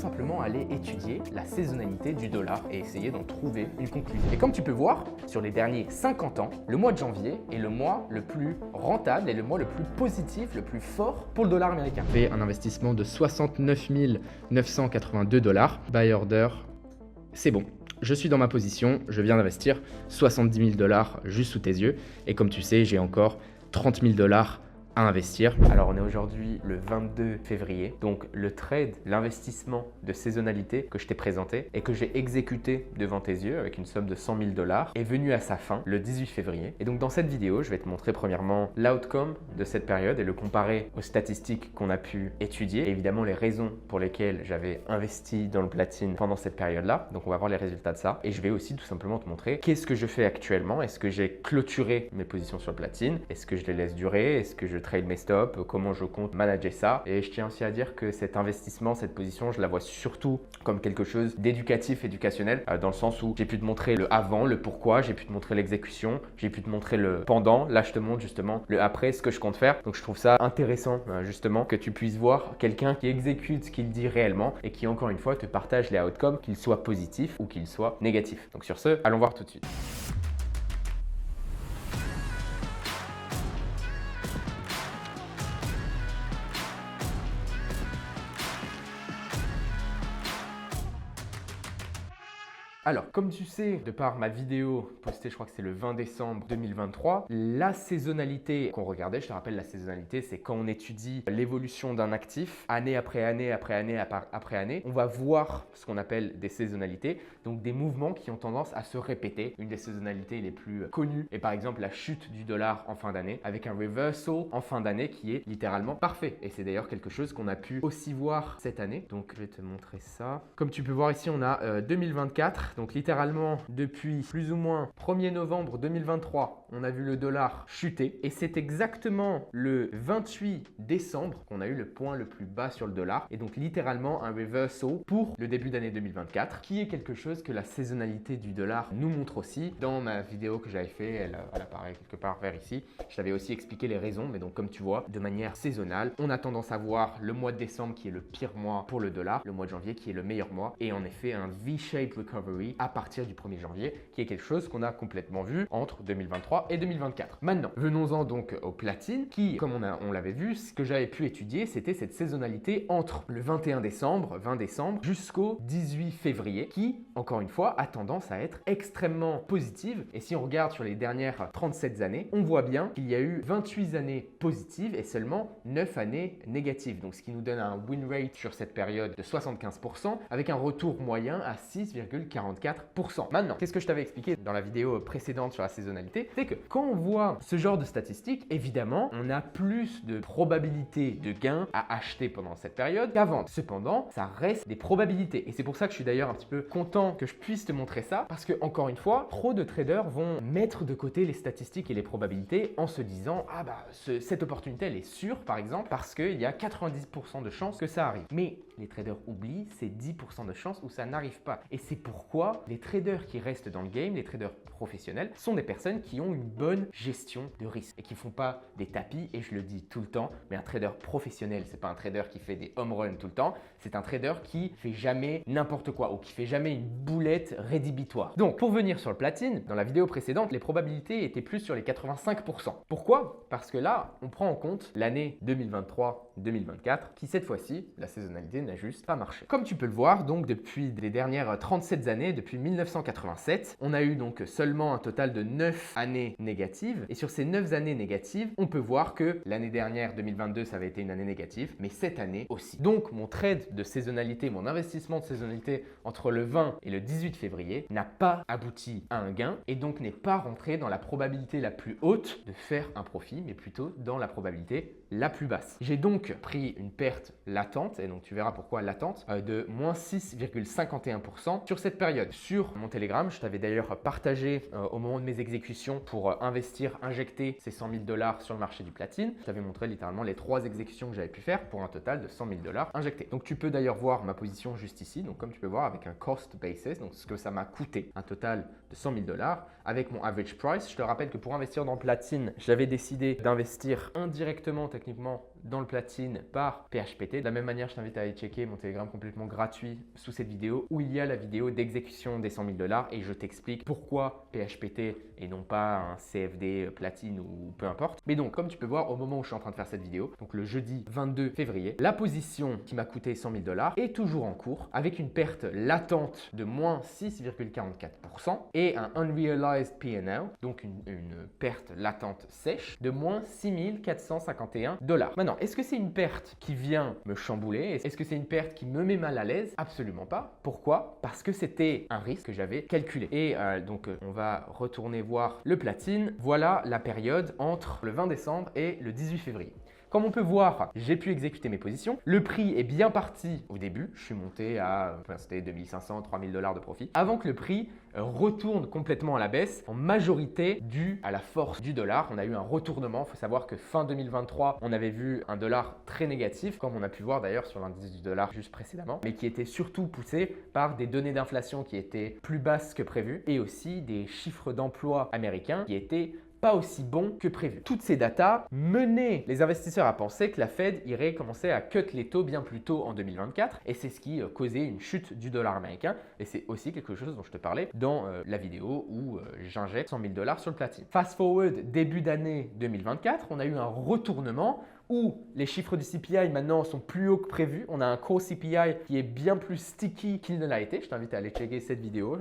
simplement aller étudier la saisonnalité du dollar et essayer d'en trouver une conclusion. Et comme tu peux voir, sur les derniers 50 ans, le mois de janvier est le mois le plus rentable et le mois le plus positif, le plus fort pour le dollar américain. Fait un investissement de 69 982 $. Buy order, c'est bon. Je suis dans ma position, je viens d'investir 70 000 $ juste sous tes yeux. Et comme tu sais, j'ai encore 30 000 $ à investir. Alors on est aujourd'hui le 22 février, donc le trade, l'investissement de saisonnalité que je t'ai présenté et que j'ai exécuté devant tes yeux avec une somme de 100 000 $ est venu à sa fin le 18 février. Et donc dans cette vidéo, je vais te montrer premièrement l'outcome de cette période et le comparer aux statistiques qu'on a pu étudier et évidemment les raisons pour lesquelles j'avais investi dans le platine pendant cette période-là. Donc on va voir les résultats de ça et je vais aussi tout simplement te montrer qu'est-ce que je fais actuellement. Est-ce que j'ai clôturé mes positions sur le platine? Est-ce que je les laisse durer? Est-ce que je trade mes stops, comment je compte manager ça. Et je tiens aussi à dire que cet investissement, cette position, je la vois surtout comme quelque chose d'éducatif, éducationnel, dans le sens où j'ai pu te montrer le avant, le pourquoi, j'ai pu te montrer l'exécution, j'ai pu te montrer le pendant. Là, je te montre justement le après, ce que je compte faire. Donc, je trouve ça intéressant justement que tu puisses voir quelqu'un qui exécute ce qu'il dit réellement et qui, encore une fois, te partage les outcomes, qu'ils soient positifs ou qu'ils soient négatifs. Donc, sur ce, allons voir tout de suite. Alors, comme tu sais, de par ma vidéo postée, je crois que c'est le 20 décembre 2023, la saisonnalité qu'on regardait, je te rappelle, la saisonnalité, c'est quand on étudie l'évolution d'un actif, année après année, après année, après année, on va voir ce qu'on appelle des saisonnalités, donc des mouvements qui ont tendance à se répéter. Une des saisonnalités les plus connues est par exemple la chute du dollar en fin d'année, avec un reversal en fin d'année qui est littéralement parfait. Et c'est d'ailleurs quelque chose qu'on a pu aussi voir cette année. Donc, je vais te montrer ça. Comme tu peux voir ici, on a 2024. Donc littéralement, depuis plus ou moins 1er novembre 2023, on a vu le dollar chuter. Et c'est exactement le 28 décembre qu'on a eu le point le plus bas sur le dollar. Et donc littéralement un reversal pour le début d'année 2024, qui est quelque chose que la saisonnalité du dollar nous montre aussi. Dans ma vidéo que j'avais fait, elle apparaît quelque part vers ici. Je t'avais aussi expliqué les raisons, mais donc comme tu vois, de manière saisonnale, on a tendance à voir le mois de décembre qui est le pire mois pour le dollar, le mois de janvier qui est le meilleur mois. Et en effet, un V-shaped recovery à partir du 1er janvier, qui est quelque chose qu'on a complètement vu entre 2023 et 2024. Maintenant, venons-en donc au platine, qui, comme on l'avait vu, ce que j'avais pu étudier, c'était cette saisonnalité entre le 21 décembre, 20 décembre, jusqu'au 18 février, qui, encore une fois, a tendance à être extrêmement positive. Et si on regarde sur les dernières 37 années, on voit bien qu'il y a eu 28 années positives et seulement 9 années négatives. Donc, ce qui nous donne un win rate sur cette période de 75%, avec un retour moyen à 6,44%. Maintenant, qu'est-ce que je t'avais expliqué dans la vidéo précédente sur la saisonnalité? C'est que quand on voit ce genre de statistiques, évidemment, on a plus de probabilité de gain à acheter pendant cette période qu'à vendre. Cependant, ça reste des probabilités. Et c'est pour ça que je suis d'ailleurs un petit peu content que je puisse te montrer ça, parce que encore une fois, trop de traders vont mettre de côté les statistiques et les probabilités en se disant « Ah bah, cette opportunité, elle est sûre, par exemple, parce qu'il y a 90% de chances que ça arrive. » Mais les traders oublient ces 10% de chances où ça n'arrive pas. Et c'est pourquoi les traders qui restent dans le game, les traders professionnels, sont des personnes qui ont une bonne gestion de risque et qui ne font pas des tapis, et je le dis tout le temps, mais un trader professionnel, c'est pas un trader qui fait des home runs tout le temps, c'est un trader qui fait jamais n'importe quoi ou qui fait jamais une boulette rédhibitoire. Donc, pour venir sur le platine, dans la vidéo précédente, les probabilités étaient plus sur les 85%. Pourquoi? Parce que là, on prend en compte l'année 2023-2024, qui cette fois-ci, la saisonnalité n'a juste pas marché. Comme tu peux le voir, donc depuis les dernières 37 années, depuis 1987, on a eu donc seulement un total de 9 années négatives. Et sur ces 9 années négatives, on peut voir que l'année dernière, 2022, ça avait été une année négative, mais cette année aussi. Donc, mon trade de saisonnalité, mon investissement de saisonnalité entre le 20 et le 18 février n'a pas abouti à un gain et donc n'est pas rentré dans la probabilité la plus haute de faire un profit, mais plutôt dans la probabilité la plus basse. J'ai donc pris une perte latente, et donc tu verras pourquoi latente, de moins 6,51% sur cette période. Sur mon Telegram, je t'avais d'ailleurs partagé au moment de mes exécutions pour investir, injecter ces 100 000 $ sur le marché du platine. Je t'avais montré littéralement les 3 exécutions que j'avais pu faire pour un total de 100 000 $ injectés. Donc tu peux d'ailleurs voir ma position juste ici. Donc comme tu peux voir avec un cost basis, donc ce que ça m'a coûté, un total de 100 000 $ avec mon average price. Je te rappelle que pour investir dans platine, j'avais décidé d'investir indirectement techniquement dans le platine par PHPT. De la même manière, je t'invite à aller checker mon Telegram complètement gratuit sous cette vidéo où il y a la vidéo d'exécution des 100 000 $ et je t'explique pourquoi PHPT et non pas un CFD platine ou peu importe. Mais donc, comme tu peux voir au moment où je suis en train de faire cette vidéo, donc le jeudi 22 février, la position qui m'a coûté 100 000 $ est toujours en cours avec une perte latente de moins 6,44% et un unrealized P&L, donc une perte latente sèche de moins 6 451 $. Maintenant, est-ce que c'est une perte qui vient me chambouler? Est-ce que c'est une perte qui me met mal à l'aise? Absolument pas. Pourquoi? Parce que c'était un risque que j'avais calculé. Et donc, on va retourner voir le platine. Voilà la période entre le 20 décembre et le 18 février. Comme on peut voir, j'ai pu exécuter mes positions. Le prix est bien parti au début. Je suis monté à, c'était 2500, 3000 $ de profit. Avant que le prix retourne complètement à la baisse, en majorité dû à la force du dollar. On a eu un retournement. Il faut savoir que fin 2023, on avait vu un dollar très négatif, comme on a pu voir d'ailleurs sur l'indice du dollar juste précédemment, mais qui était surtout poussé par des données d'inflation qui étaient plus basses que prévu et aussi des chiffres d'emploi américains qui étaient pas aussi bon que prévu. Toutes ces datas menaient les investisseurs à penser que la Fed irait commencer à cut les taux bien plus tôt en 2024 et c'est ce qui causait une chute du dollar américain et c'est aussi quelque chose dont je te parlais dans la vidéo où j'injecte 100 000 $ sur le platine. Fast forward début d'année 2024, on a eu un retournement où les chiffres du CPI maintenant sont plus hauts que prévu. On a un core CPI qui est bien plus sticky qu'il ne l'a été. Je t'invite à aller checker cette vidéo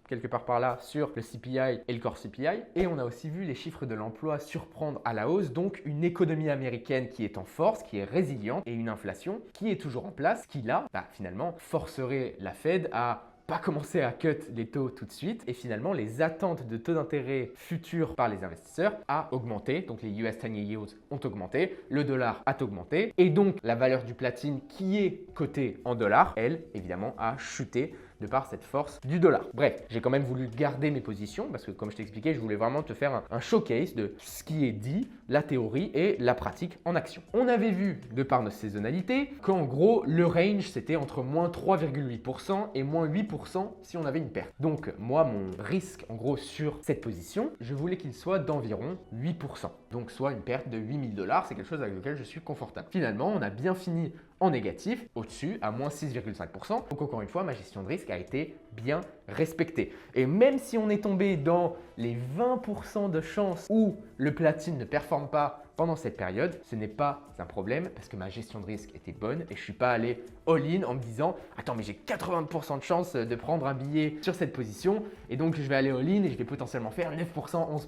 quelque part par là sur le CPI et le core CPI. Et on a aussi vu les chiffres de l'emploi surprendre à la hausse, donc une économie américaine qui est en force, qui est résiliente et une inflation qui est toujours en place, qui là, finalement, forcerait la Fed à pas commencer à cut les taux tout de suite et finalement les attentes de taux d'intérêt futurs par les investisseurs a augmenté. Donc les US 10-year yields ont augmenté, le dollar a augmenté et donc la valeur du platine qui est cotée en dollars, elle évidemment a chuté de par cette force du dollar. Bref, j'ai quand même voulu garder mes positions parce que comme je t'expliquais, je voulais vraiment te faire un showcase de ce qui est dit, la théorie et la pratique en action. On avait vu, de par nos saisonnalités, qu'en gros, le range, c'était entre moins 3,8% et moins 8% si on avait une perte. Donc, moi, mon risque, en gros, sur cette position, je voulais qu'il soit d'environ 8%. Donc, soit une perte de 8 000 $, c'est quelque chose avec lequel je suis confortable. Finalement, on a bien fini en négatif, au-dessus, à moins 6,5%. Donc encore une fois, ma gestion de risque a été bien respectée. Et même si on est tombé dans les 20% de chances où le platine ne performe pas pendant cette période, ce n'est pas un problème parce que ma gestion de risque était bonne et je ne suis pas allé all-in en me disant « Attends, mais j'ai 80% de chance de prendre un billet sur cette position et donc je vais aller all-in et je vais potentiellement faire 9%,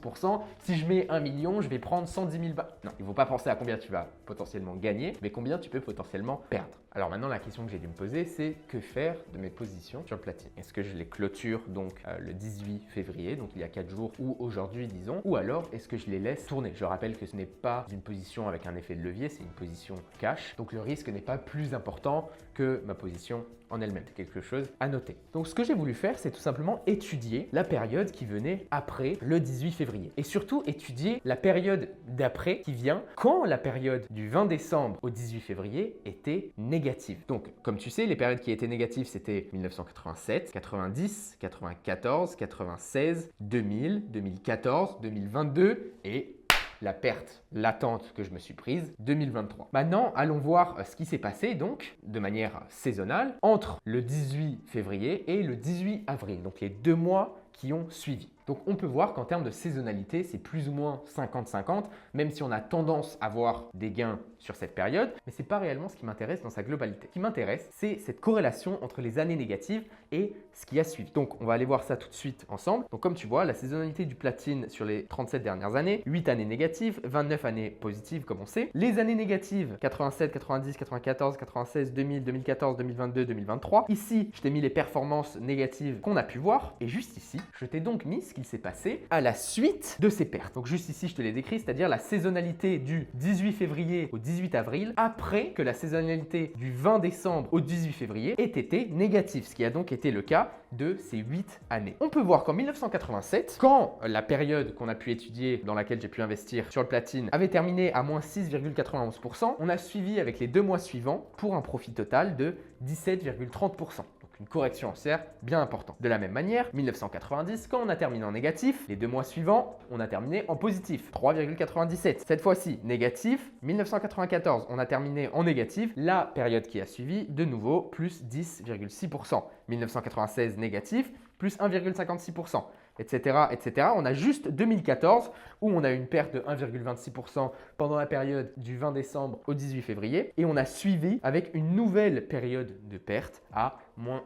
11%. Si je mets 1 million, je vais prendre 110 000 balles. » Non, il ne faut pas penser à combien tu vas potentiellement gagner, mais combien tu peux potentiellement perdre. Alors maintenant, la question que j'ai dû me poser, c'est que faire de mes positions sur le platine? Est-ce que je les clôture donc le 18 février, donc il y a 4 jours, ou aujourd'hui disons, ou alors est-ce que je les laisse tourner? Je rappelle que ce n'est pas une position avec un effet de levier, c'est une position cash, donc le risque n'est pas plus important que ma position en elle-même. C'est quelque chose à noter. Donc ce que j'ai voulu faire, c'est tout simplement étudier la période qui venait après le 18 février et surtout étudier la période d'après qui vient quand la période du 20 décembre au 18 février était négative. Donc comme tu sais, les périodes qui étaient négatives, c'était 1987, 90, 94, 96, 2000, 2014, 2022 et la perte latente que je me suis prise 2023. Maintenant, allons voir ce qui s'est passé donc de manière saisonnale entre le 18 février et le 18 avril, donc les 2 mois qui ont suivi. Donc on peut voir qu'en termes de saisonnalité, c'est plus ou moins 50-50, même si on a tendance à voir des gains sur cette période, mais ce n'est pas réellement ce qui m'intéresse dans sa globalité. Ce qui m'intéresse, c'est cette corrélation entre les années négatives et ce qui a suivi. Donc on va aller voir ça tout de suite ensemble. Donc comme tu vois, la saisonnalité du platine sur les 37 dernières années, 8 années négatives, 29 années positives comme on sait. Les années négatives, 87, 90, 94, 96, 2000, 2014, 2022, 2023. Ici, je t'ai mis les performances négatives qu'on a pu voir et juste ici, je t'ai donc mis ce qu'il s'est passé à la suite de ces pertes. Donc juste ici, je te l'ai décrit, c'est-à-dire la saisonnalité du 18 février au 18 avril après que la saisonnalité du 20 décembre au 18 février ait été négative, ce qui a donc été le cas de ces 8 années. On peut voir qu'en 1987, quand la période qu'on a pu étudier dans laquelle j'ai pu investir sur le platine avait terminé à moins 6,91%, on a suivi avec les 2 mois suivants pour un profit total de 17,30%. une correction haussière bien importante. De la même manière, 1990, quand on a terminé en négatif, les 2 mois suivants, on a terminé en positif, 3,97. Cette fois-ci, négatif. 1994, on a terminé en négatif. La période qui a suivi, de nouveau, plus 10,6%. 1996, négatif, plus 1,56%. Etc., etc. On a juste 2014 où on a eu une perte de 1,26% pendant la période du 20 décembre au 18 février et on a suivi avec une nouvelle période de perte à moins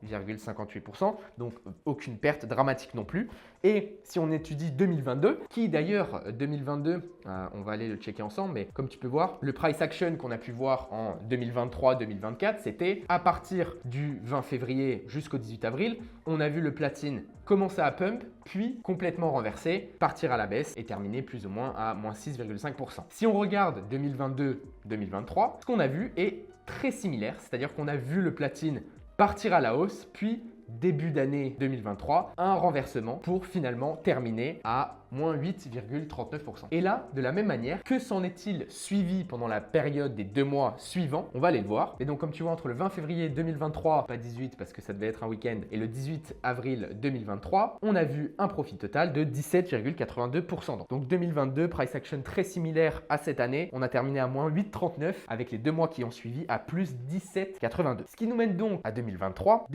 1,58%, donc aucune perte dramatique non plus. Et si on étudie 2022, qui d'ailleurs 2022, on va aller le checker ensemble, mais comme tu peux voir, le price action qu'on a pu voir en 2023-2024, c'était à partir du 20 février jusqu'au 18 avril, on a vu le platine commencer à pump, puis complètement renverser, partir à la baisse et terminer plus ou moins à moins 6,5%. Si on regarde 2022-2023, ce qu'on a vu est très similaire, c'est-à-dire qu'on a vu le platine partir à la hausse, puis début d'année 2023, un renversement pour finalement terminer à moins 8,39%. Et là, de la même manière, que s'en est-il suivi pendant la période des 2 mois suivants? On va aller le voir. Et donc, comme tu vois, entre le 20 février 2023, pas 18 parce que ça devait être un week-end, et le 18 avril 2023, on a vu un profit total de 17,82%. Donc 2022, price action très similaire à cette année. On a terminé à moins 8,39 avec les 2 mois qui ont suivi à plus 17,82. Ce qui nous mène donc à 2023,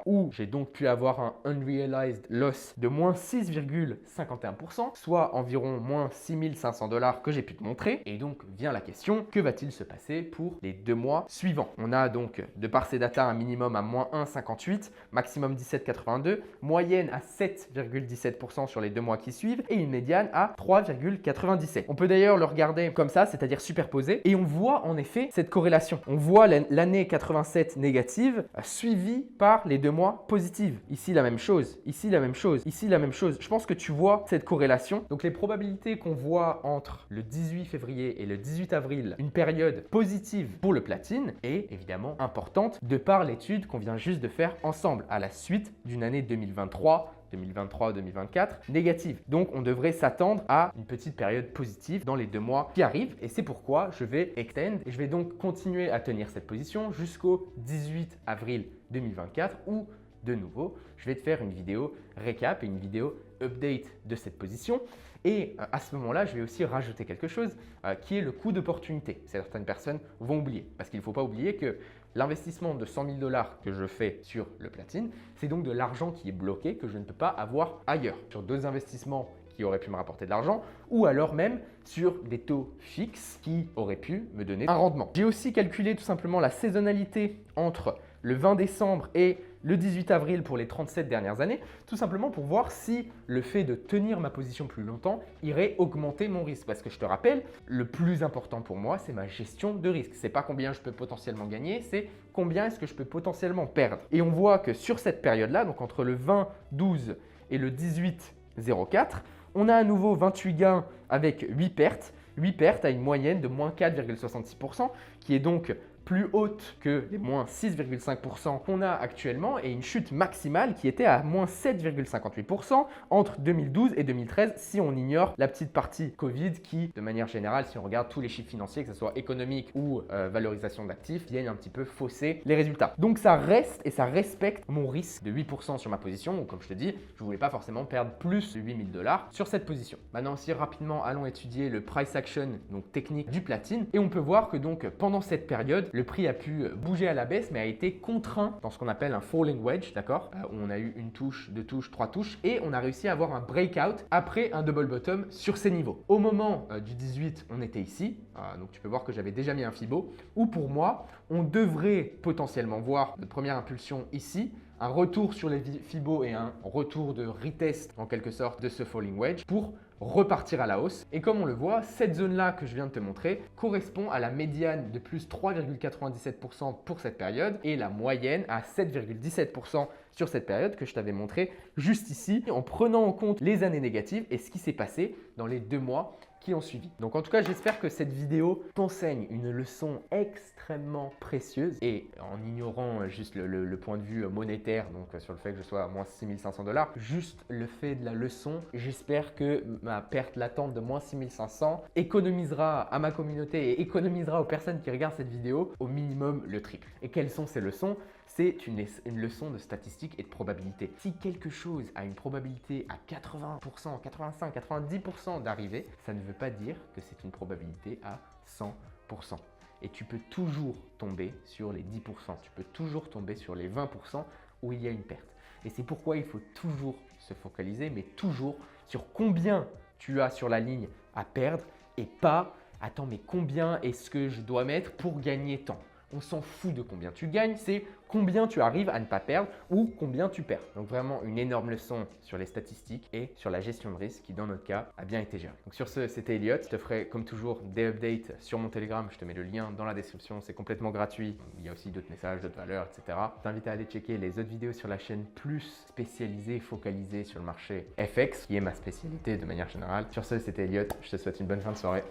où j'ai donc pu avoir un unrealized loss de moins 6,51%, soit environ moins 6 500 $ que j'ai pu te montrer. Et donc vient la question, que va-t-il se passer pour les 2 mois suivants? On a donc, de par ces datas, un minimum à moins 1,58, maximum 17,82, moyenne à 7,17% sur les 2 mois qui suivent et une médiane à 3,97. On peut d'ailleurs le regarder comme ça, c'est-à-dire superposé, et on voit en effet cette corrélation. On voit l'année 87 négative suivie par les 2 mois positives. Ici la même chose, ici la même chose, ici la même chose. Je pense que tu vois cette corrélation. Donc les probabilités qu'on voit entre le 18 février et le 18 avril, une période positive pour le platine, est évidemment importante de par l'étude qu'on vient juste de faire ensemble à la suite d'une année 2023-2024 négative. Donc, on devrait s'attendre à une petite période positive dans les 2 mois qui arrivent et c'est pourquoi je vais extend et je vais donc continuer à tenir cette position jusqu'au 18 avril 2024 où, de nouveau, je vais te faire une vidéo récap et une vidéo update de cette position. Et à ce moment-là, je vais aussi rajouter quelque chose qui est le coût d'opportunité. Certaines personnes vont oublier parce qu'il ne faut pas oublier que l'investissement de 100 000 $ que je fais sur le platine, c'est donc de l'argent qui est bloqué que je ne peux pas avoir ailleurs. Sur d'autres investissements qui auraient pu me rapporter de l'argent ou alors même sur des taux fixes qui auraient pu me donner un rendement. J'ai aussi calculé tout simplement la saisonnalité entre le 20 décembre et le 18 avril pour les 37 dernières années, tout simplement pour voir si le fait de tenir ma position plus longtemps irait augmenter mon risque. Parce que je te rappelle, le plus important pour moi, c'est ma gestion de risque. C'est pas combien je peux potentiellement gagner, c'est combien est-ce que je peux potentiellement perdre. Et on voit que sur cette période-là, donc entre le 20-12 et le 18-04, on a à nouveau 28 gains avec 8 pertes. 8 pertes à une moyenne de moins 4,66%, qui est donc plus haute que les moins 6,5% qu'on a actuellement et une chute maximale qui était à moins 7,58% entre 2012 et 2013 si on ignore la petite partie Covid qui, de manière générale, si on regarde tous les chiffres financiers, que ce soit économique ou valorisation d'actifs, viennent un petit peu fausser les résultats. Donc ça reste et ça respecte mon risque de 8% sur ma position. Donc comme je te dis, je ne voulais pas forcément perdre plus de 8 000 $ sur cette position. Maintenant aussi rapidement, allons étudier le price action, donc technique du platine. Et on peut voir que donc pendant cette période, le prix a pu bouger à la baisse, mais a été contraint dans ce qu'on appelle un falling wedge, d'accord, où on a eu une touche, 2 touches, 3 touches, et on a réussi à avoir un breakout après un double bottom sur ces niveaux. Au moment du 18, on était ici, donc tu peux voir que j'avais déjà mis un Fibo, où pour moi, on devrait potentiellement voir notre première impulsion ici, un retour sur les Fibo et un retour de retest en quelque sorte de ce falling wedge pour repartir à la hausse. Et comme on le voit, cette zone-là que je viens de te montrer correspond à la médiane de plus 3,97% pour cette période et la moyenne à 7,17% sur cette période que je t'avais montré juste ici en prenant en compte les années négatives et ce qui s'est passé dans les 2 mois qui ont suivi. Donc en tout cas, j'espère que cette vidéo t'enseigne une leçon extrêmement précieuse et en ignorant juste le point de vue monétaire, donc sur le fait que je sois à moins 6 500 $, juste le fait de la leçon, j'espère que ma perte latente de moins 6 500 économisera à ma communauté et économisera aux personnes qui regardent cette vidéo au minimum le triple. Et quelles sont ces leçons? C'est une leçon de statistique et de probabilité. Si quelque chose a une probabilité à 80%, 85%, 90% d'arriver, ça ne veut pas dire que c'est une probabilité à 100%. Et tu peux toujours tomber sur les 10%, tu peux toujours tomber sur les 20% où il y a une perte. Et c'est pourquoi il faut toujours se focaliser, mais toujours sur combien tu as sur la ligne à perdre et pas « attends, mais combien est-ce que je dois mettre pour gagner tant ?» On s'en fout de combien tu gagnes, c'est combien tu arrives à ne pas perdre ou combien tu perds. Donc vraiment une énorme leçon sur les statistiques et sur la gestion de risque qui dans notre cas a bien été gérée. Donc sur ce, c'était Elliot. Je te ferai comme toujours des updates sur mon Telegram. Je te mets le lien dans la description. C'est complètement gratuit. Il y a aussi d'autres messages, d'autres valeurs, etc. Je t'invite à aller checker les autres vidéos sur la chaîne plus spécialisées, focalisées sur le marché FX, qui est ma spécialité de manière générale. Sur ce, c'était Elliot. Je te souhaite une bonne fin de soirée.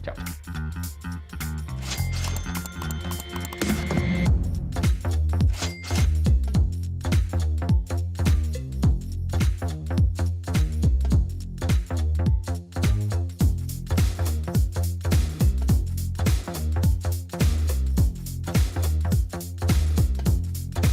Ciao.